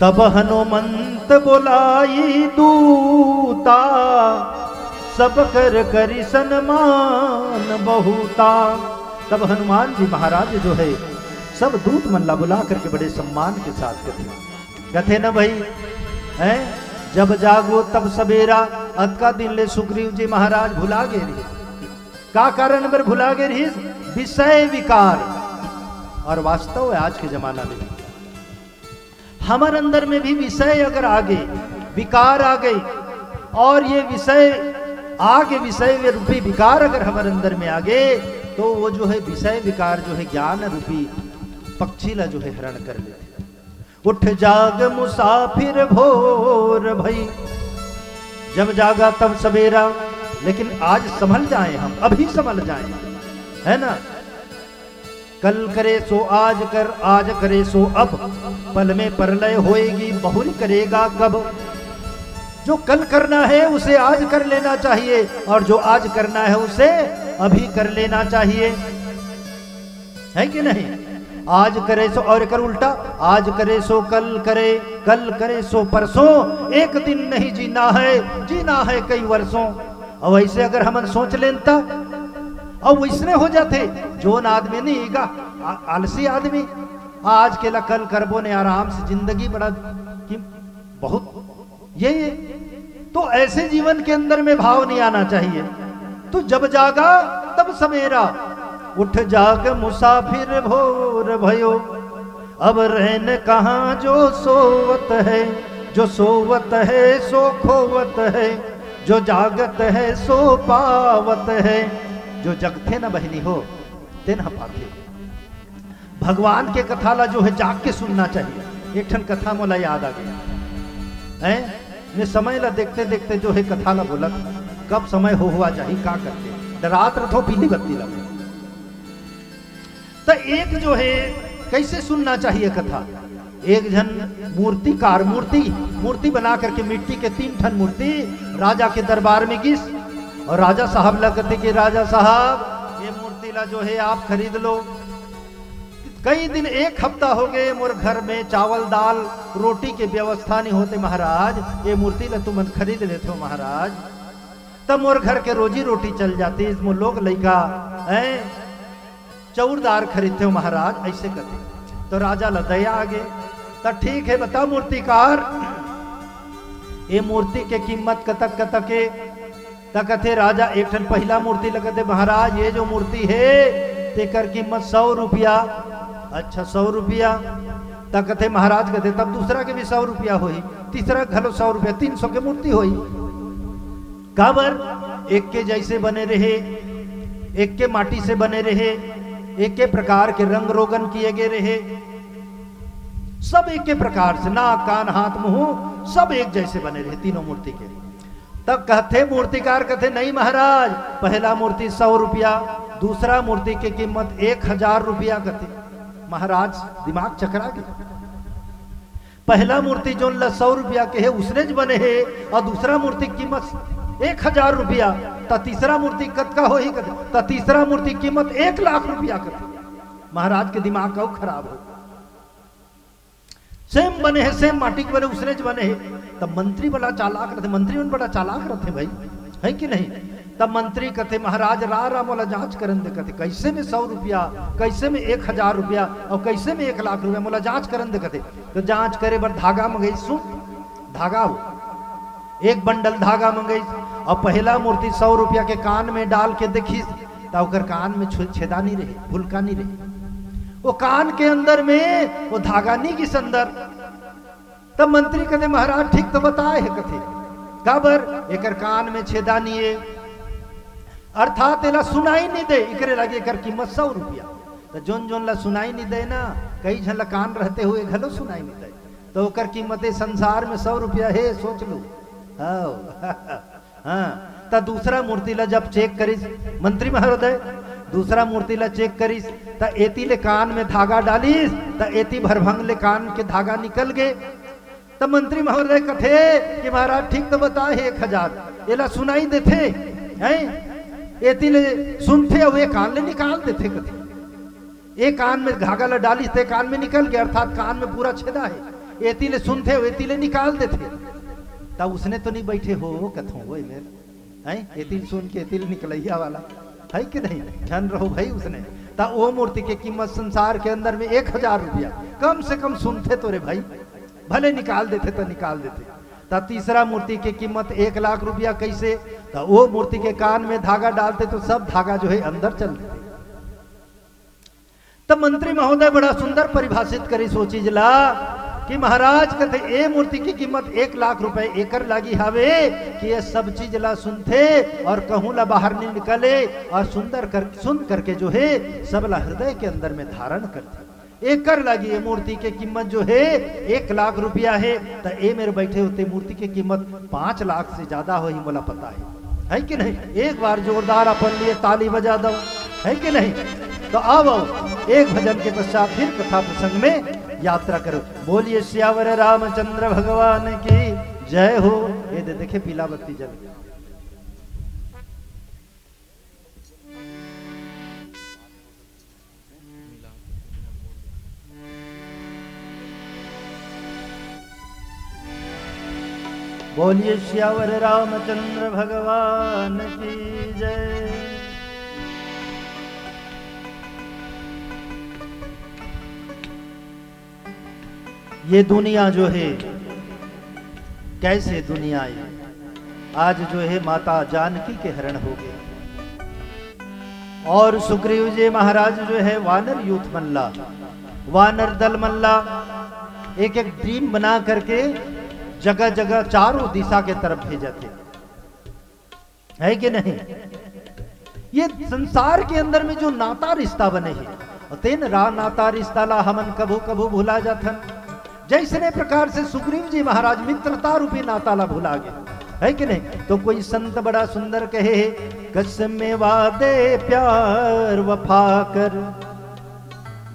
तब हनुमंत बोलाई दूता, सब कर करी सन्मान बहुता। तब हनुमान जी महाराज जो है सब दूत मल्ला बुला करके बड़े सम्मान के साथ कहते न भाई हैं, जब जागो तब सवेरा। अद का दिन ले सुग्रीव जी महाराज भुला गे रही, का कारण पर भुला गे रही? विषय विकार। और वास्तव है आज के जमाना में हमारे अंदर में भी विषय अगर आ गए, विकार आ गई, और ये विषय आगे विषय रूपी विकार अगर हमारे अंदर में आ गए, तो वो जो है विषय विकार जो है ज्ञान रूपी पक्षीला जो है हरण कर लेते। उठ जाग मुसाफिर भोर भई, जब जागा तब सवेरा। लेकिन आज संभल जाए, हम अभी संभल जाए, है ना। कल करे सो आज कर, आज करे सो अब, पल में परलय होएगी बहुरी करेगा कब। जो कल करना है उसे आज कर लेना चाहिए, और जो आज करना है उसे अभी कर लेना चाहिए, है कि नहीं। आज करे सो, और कर उल्टा, आज करे सो कल करे, कल करे सो परसों, एक दिन नहीं जीना है, जीना है कई वर्षों। और वैसे अगर हम सोच लेता और वैसने हो जाते, जोन आदमी नहीं गा आलसी आदमी, आज के ला कल करबो ने आराम से जिंदगी बड़ा कि बहुत ये तो ऐसे जीवन के अंदर में भाव नहीं आना चाहिए। तो जब जागा तब सवेरा, उठ जाग मुसाफिर भोर भयो, अब रहन कहाँ जो सोवत है, जो सोवत है सो खोवत है, जो जागत है सो पावत है। जो जगते न बहनी हो ते न पाते। भगवान के कथा ला जो है जाग के सुनना चाहिए। एक ठन कथा मोला याद आ गया है, ने समय ला देखते देखते जो है कथा ला बोला, कब समय हो हुआ चाहिए का करके, रात रथो पीली बत्ती लगे। तो एक जो है कैसे सुनना चाहिए कथा, एक जन मूर्तिकार मूर्ति बना करके मिट्टी के 3 ठन मूर्ति राजा के दरबार में गिस, और राजा साहब लगते कि राजा साहब ये मूर्ति ला जो है आप खरीद लो। कई दिन, 1 हफ्ता हो गए मोर घर में चावल दाल रोटी के व्यवस्था नहीं होते महाराज, ये मूर्ति ला तुम खरीद लेते हो महाराज, तब मोर घर के रोजी रोटी चल जाती। इसमें लोग लड़का है चौरदार खरीदते हो महाराज, ऐसे कहते। तो राजा ला दया आ गए, तो ठीक है बता मूर्तिकार, ये मूर्ति के कीमत कतक कतक है। तकथे राजा एक ठन पहला मूर्ति लगते महाराज, ये जो मूर्ति है तेकर कीमत 100 रुपया। अच्छा 100 रुपया। तकथे महाराज कहते तब दूसरा के भी 100 रुपया होई, तीसरा घलो 100 रुपया, 300 के मूर्ति होई। काबर एक के जैसे बने रहे, एक के माटी से बने रहे, एक के प्रकार के रंग रोगन किए गए रहे, सब एक के प्रकार से, नाक कान हाथ मुंह सब एक जैसे बने रहे तीनों मूर्ति के। तब कहते मूर्तिकार कहते नहीं महाराज, पहला मूर्ति 100 रुपया, दूसरा मूर्ति की कीमत 1000 रुपया कथे। महाराज दिमाग चकरा गया। पहला मूर्ति जो 100 रुपया के है उसने ज बने है और दूसरा मूर्ति की कीमत 1000 रुपया, तो तीसरा मूर्ति कद का हो ही कद, तो तीसरा मूर्ति की कीमत 1 लाख रुपया कथे। महाराज के दिमाग का खराब हो। सेम बने हैं, सेम माटी के बने उसने ज बने हैं। तब मंत्री बड़ा चालाक रहते, मंत्री में बड़ा चालाक रहते भाई, है कि नहीं। तब मंत्री कहते महाराज रा मोला जांच करन दे, कहते कैसे में 100 रुपया, कैसे में 1000 रुपया और कैसे में 1 लाख रुपया, मोला जांच करन दे। कहते तो जांच करे बर धागा मंगई, सु धागा हो, एक बंडल धागा मंगई और पहला मूर्ति 100 रुपया के कान में डाल के देखी तो ओकर कान में छेदा नहीं रहे, भुलका नहीं रहे, वो कान के अंदर में वो धागा नहीं किस अंदर। तब मंत्री कहते महाराज ठीक तो बताए है, कथे काबर एकर कान में छेदा नहीं है, अर्थात एला सुनाई नहीं दे, इकरे लगे एकर कीमत 100 रुपया। तो जोन जोन ला सुनाई नहीं दे ना, कई झन ला कान रहते हुए घलो सुनाई नहीं दे, तो ओकर कीमत संसार में 100 रुपया है, सोच लो। हाँ, तो दूसरा मूर्ति ला जब चेक करिस मंत्री महोदय, दूसरा मूर्ति ला चेक करिस तो एती ले कान में धागा डालिस तो एती भरभंग ले कान के धागा निकल गए। तब मंत्री महोदय कथे कि महाराज ठीक तो बताए 1000, एला सुनाई देते हैं, एती ले सुनते हुए कान ले निकाल देते। कथे एक कान में धागा ला डालिस ते कान में निकल गया, अर्थात कान में पूरा छेदा है, एती ले सुनते हुए एती ले निकाल देते। तब उसने तो नहीं बैठे हो कथों वो मेरे हैं, एती सुन के एती ले निकलैया वाला है कि नहीं, धन रहो भाई उसने। ता वो मूर्ति की कीमत संसार के अंदर में 1000 रुपया, कम से कम सुनते तो रे भाई, भले निकाल देते तो निकाल देते। ता तीसरा मूर्ति की कीमत 1 लाख रुपया कैसे, ता वो मूर्ति के कान में धागा डालते तो सब धागा जो है अंदर चल देते। तब मंत्री महोदय बड़ा सुंदर परिभाषित करी सोची जला कि महाराज कहते ए मूर्ति की कीमत 1 लाख रुपए एकर लागी हावे कि ये सब चीज ला सुनते और कहूं ला बाहर नहीं निकले और सुन करके जो है सब ला हृदय के अंदर में धारण करते। एकर लागी ये मूर्ति की कीमत जो है 1 लाख रुपया है, तो ए मेरे बैठे होते मूर्ति की कीमत 5 लाख से ज्यादा हो ही मोला पता है कि नहीं। एक बार जोरदार अपन लिए ताली बजा दो, है कि नहीं। तो आओ एक भजन के पश्चात फिर कथा प्रसंग में यात्रा करो। बोलिए श्यावर रामचंद्र भगवान की जय हो। ये देखे पीला बत्ती जल गया। बोलिए श्यावर रामचंद्र भगवान की जय। ये दुनिया जो है कैसे दुनिया है, आज जो है माता जानकी के हरण हो गए और सुग्रीव जी महाराज जो है वानर यूथ मल्ला, वानर दल मल्ला एक एक टीम बना करके जगह जगह चारों दिशा के तरफ भेजते है कि नहीं। ये संसार के अंदर में जो नाता रिश्ता बने हैं तेन रा नाता रिश्ता ला हमन कभू कभू भुला जाथन। जैसने प्रकार से सुग्रीव जी महाराज मित्रता रूपी नाता ला भुला गए है कि नहीं। तो कोई संत बड़ा सुंदर कहे कसम वादे प्यार वफा कर,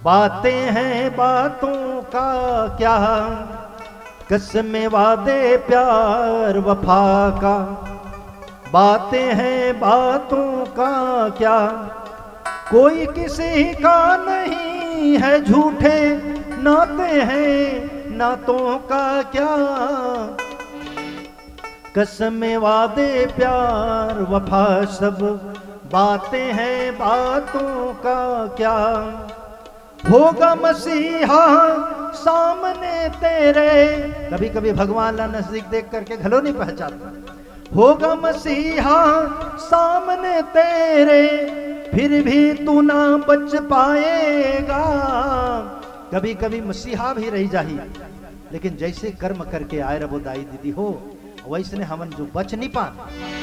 बातें हैं बातों का क्या, कसम वादे प्यार वफा का, बातें हैं बातों का क्या, कोई किसी का नहीं है झूठे नाते हैं नातों का क्या, कसम वादे प्यार वफा सब बातें हैं बातों का क्या, होगा मसीहा सामने तेरे। कभी कभी भगवान ला नजदीक देख करके घलो नहीं पहचानता। होगा मसीहा सामने तेरे फिर भी तू ना बच पाएगा। कभी कभी मसीहा भी रह जाही, लेकिन जैसे कर्म करके आए रबो दाई दीदी हो वैसे ने हमन जो बच नहीं पा,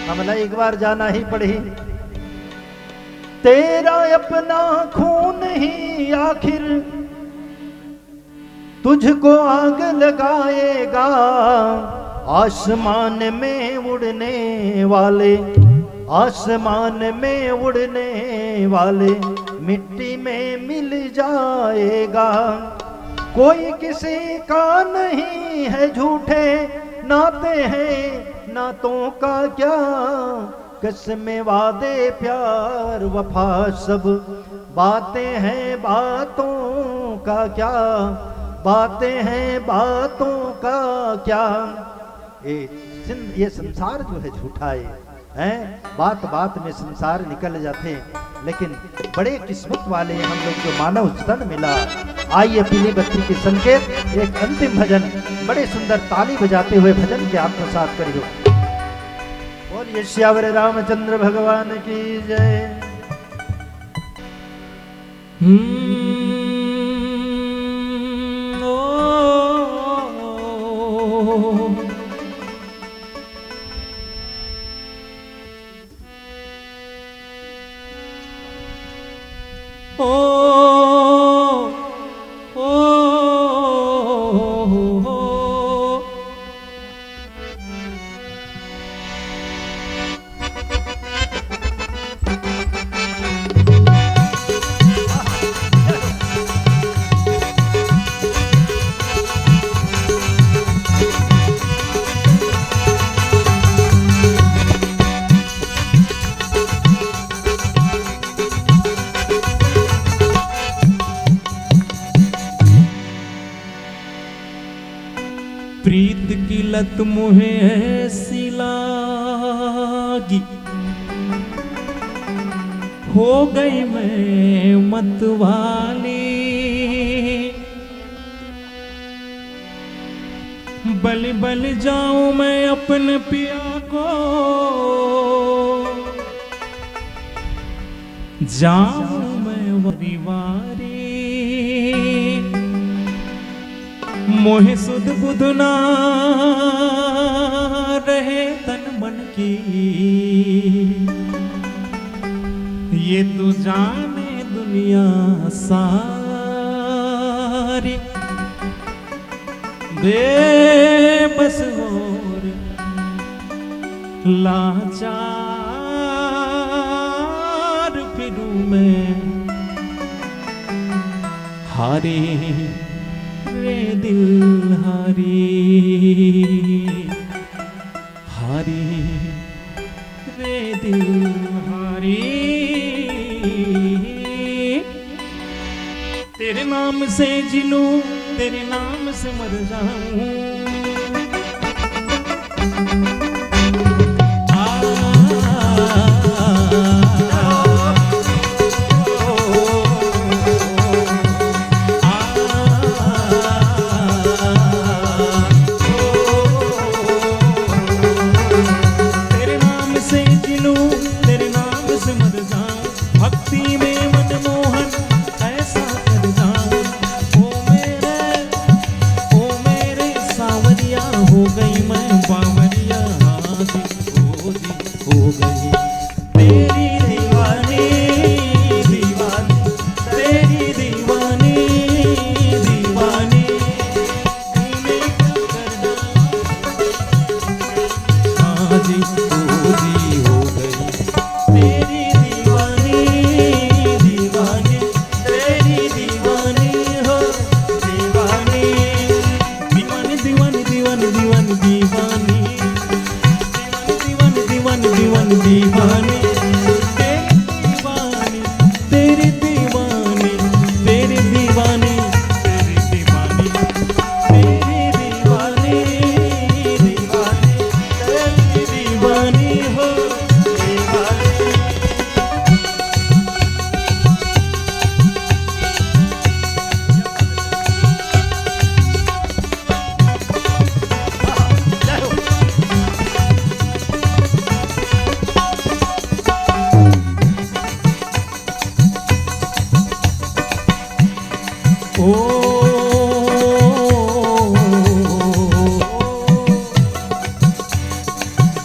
हमला एक बार जाना ही पड़े। तेरा अपना खून ही आखिर तुझको आग लगाएगा, आसमान में उड़ने वाले आसमान में उड़ने वाले मिट्टी में मिल जाएगा। कोई किसी का नहीं है, झूठे नाते हैं नातों का क्या, कसमें वादे प्यार वफा सब बातें हैं बातों का क्या, बातें हैं बातों का क्या। ये संसार जो है झूठा है, बात बात में संसार निकल जाते हैं, लेकिन बड़े किस्मत वाले हम लोग जो मानव तन मिला। आइए पीली बत्ती के संकेत एक अंतिम भजन, बड़े सुंदर ताली बजाते हुए भजन के आत्मसात करियो। बोलिए श्यावर रामचंद्र भगवान की जय। प्रीत की लत मुहे ऐसी लागी, हो गई मैं मतवाली। बल बल जाऊं मैं अपने पिया को, जाऊं मैं वारी वारी। मोहे सुध बुध ना रहे तन मन की, ये तो जाने दुनिया सारी। बेबस और लाचार फिरूं मैं, हारे रे दिल हारी, हारी रे दिल हारी। तेरे नाम से जिलूं, तेरे नाम से मर जाऊं।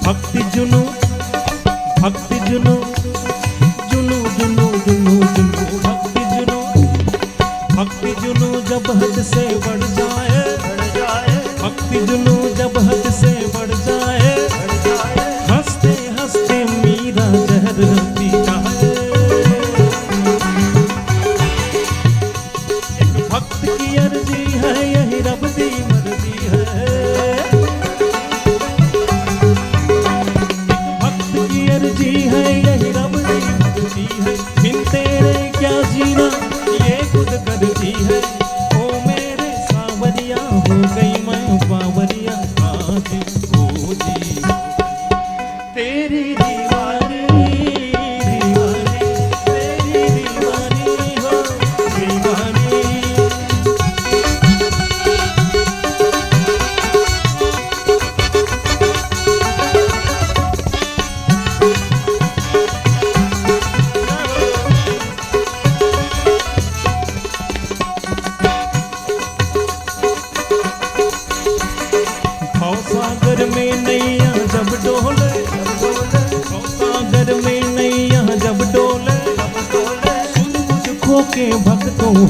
भक्ति जुनू, भक्ति जुनू, जुनू जुनू जुनू जुनू, भक्ति जुनू, भक्ति जुनू जब हद से बढ़ जाए, भक्ति जुनू जब हद से बढ़ जाए, हंसते हंसते मीरा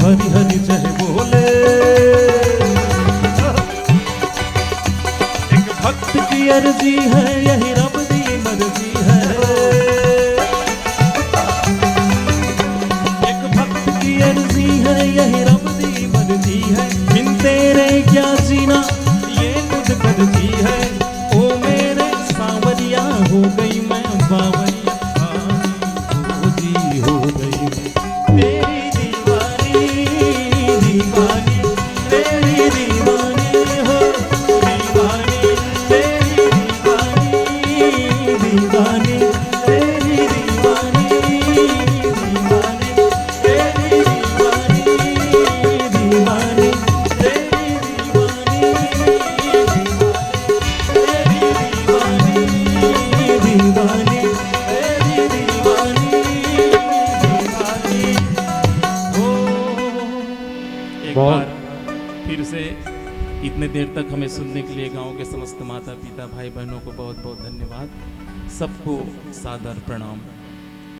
हरि हरि जय बोले। एक भक्त की अर्जी है, यही रब दी मर्जी है। एक भक्त की अर्जी है, यही रब दी मर्जी है। बिन तेरे क्या जीना ये खुद करती है। ओ मेरे सांवरिया हो गई मैं बावरिया, हो जी हो गई तेरी दीवानी दीवानी, तेरी दीवानी हो दीवानी, तेरी दीवानी दीवानी, तेरी दीवानी दीवानी, तेरी दीवानी दीवानी, तेरी दीवानी तेरी दीवानी दीवानी। ओ एक बार फिर से इतने देर तक हमें सुनने के लिए गांव के समस्त माता पिता भाई बहनों को बहुत बहुत धन्यवाद। सबको सादर प्रणाम।